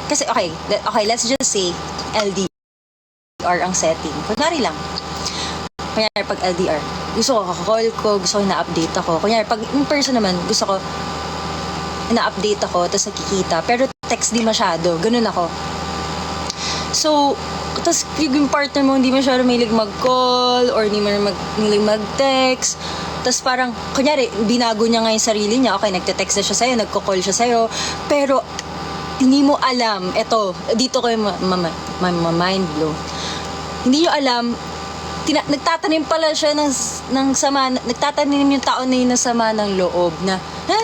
Kasi, okay, let's just say, LDR ang setting. Kunyari lang. Kunyari, pag LDR, gusto ko kakakall ko, gusto ko na-update ako. Kunyari, pag in person naman, gusto ko na-update ako, tapos nakikita. Pero text di masyado. Ganun ako. So, tapos yung partner mo hindi masyado mahilig mag-call or hindi mo mahilig mag-text. Tapos parang, kunyari, binago niya nga yung sarili niya. Okay, nagte-text na siya sa'yo, nagko-call siya sa'yo. Pero, hindi mo alam, eto, dito kayo mind blow. Hindi nyo alam, nagtatanim pala siya ng sama, nagtatanim yung tao na yun ng sama ng loob na,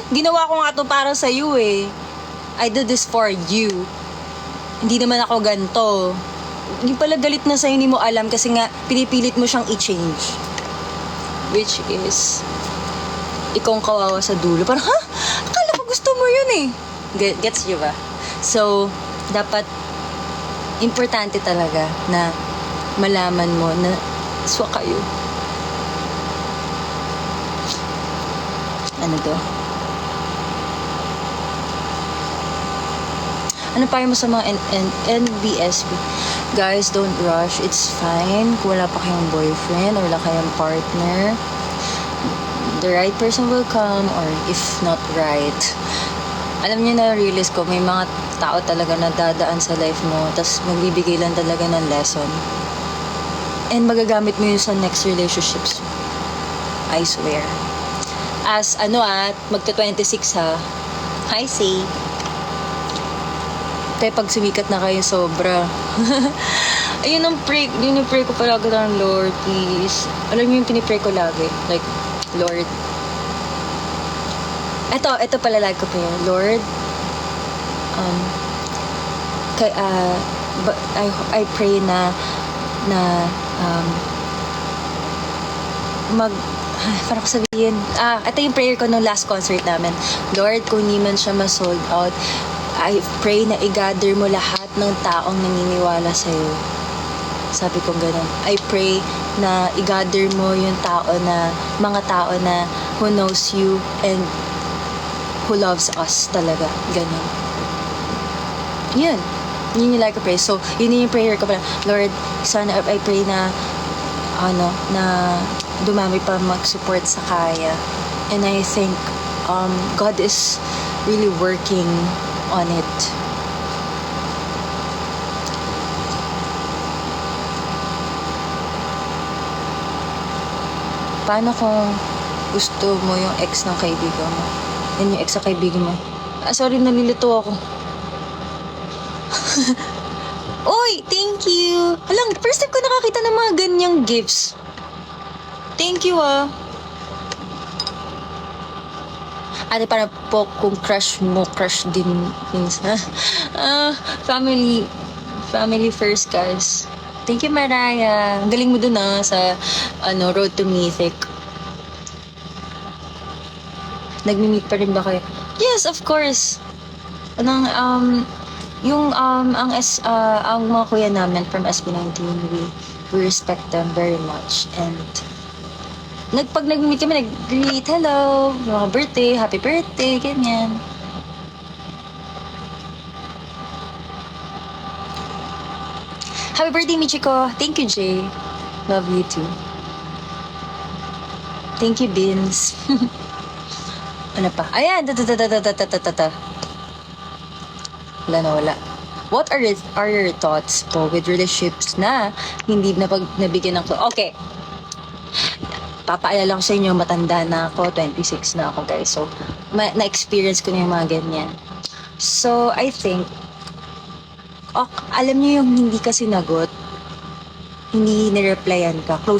ginawa ko nga to para sa'yo eh. I did this for you. Hindi naman ako ganito. Hindi pala galit na sa'yo, hindi mo alam kasi nga pinipilit mo siyang i-change. Which is, ikaw ang kawawa sa dulo. Parang, akala ko gusto mo yun eh. Gets you ba? So, dapat, importante talaga na malaman mo na swa kayo. Ano to? Ano pa mo sa mga NBSB? Guys, don't rush. It's fine. Kung wala pa kayong boyfriend or wala kayong partner, the right person will come, or if not right. Alam niyo na realize ko, may mga tao talaga na dadaan sa life mo, tapos magbibigay lang talaga ng lesson. And magagamit mo yun sa next relationships. I swear. As, magta-26 ha. Hi, say. Kaya pag sumikat na kayo, sobra. Ayun yung pray ko palagi ng Lord, please. Alam niyo yung pinipray ko lagi. Like, Lord. Ito pala lagi ko pa yun. Lord, I pray na parang ko sabihin, ito yung prayer ko nung last concert namin. Lord, kung hindi man siya ma-sold out, I pray na i-gather mo lahat ng taong naniniwala sa'yo. Sabi ko ganun. I pray na i-gather mo yung mga tao na who knows you and who loves us talaga. Ganun. Yun yung like a prayer. So, yun yung prayer ko pala. Lord, sana I pray na dumami pa mag-support sa Kaya. And I think God is really working on it. Paano kung gusto mo yung ex ng kaibigan mo? Yan yung ex sa kaibigan mo. Sorry, nalilito ako. Oy, thank you. Alam, first time ko nakakita ng mga ganyang gifts. Thank you, Ate, para po kung crush mo, crush din minsan. Family first, guys. Thank you, Mariah. Ang galing mo dun, sa Road to Mythic. Nagmi-meet pa rin ba kayo? Yes, of course. Ang mga kuya namin from SB19, we respect them very much. And pag nag-meet kami, nag-greet, hello, mga birthday, happy birthday, ganyan. Happy birthday, Michiko. Thank you, Jay. Love you too. Thank you, Beans. Ano pa? Ayan, wala. What are your thoughts po with relationships na hindi nabigyan ng okay. Papaalala ko sa inyo, matanda na ako, 26 na ako, guys. So, na-experience ko na yung mga ganyan. So, I think, alam niyo yung hindi ka sinagot, hindi nireplyan ka, close